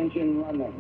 engine running.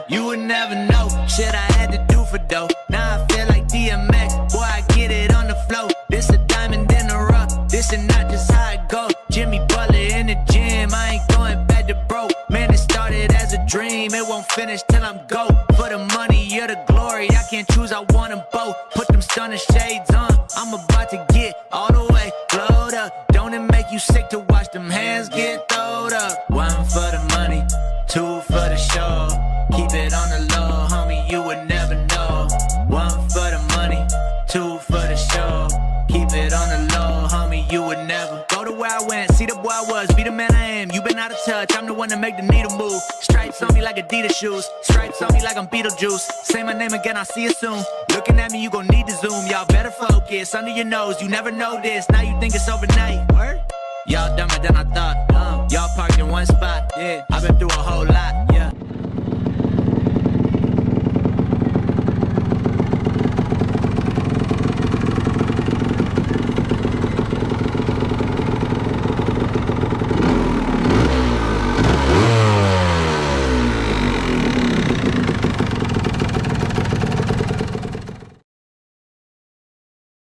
You would never know shit I had to do for dough. Now I feel like DMX, boy, I get it on the flow. This a diamond in the rough, this is not just how it go. Jimmy Butler in the gym, I ain't going back to broke. Man, it started as a dream, it won't finish till I'm go. For the money or the glory, I can't choose, I want them both. Put them stunner shades on, I'm about to get all the way glowed up. Don't it make you sick to watch them hands get throwed up? One for the money, two for the show. Keep it on the low, homie, you would never know. One for the money, two for the show. Keep it on the low, homie, you would never. Go to where I went, see the boy I was, be the man I am. You been out of touch, I'm the one to make the needle move. Stripes on me like Adidas shoes, stripes on me like I'm Beetlejuice. Say my name again, I'll see you soon. Looking at me, you gon' need to zoom. Y'all better focus, under your nose, you never know this. Now you think it's overnight, word? Y'all dumber than I thought, y'all parked in one spot, yeah. I've been through a whole lot,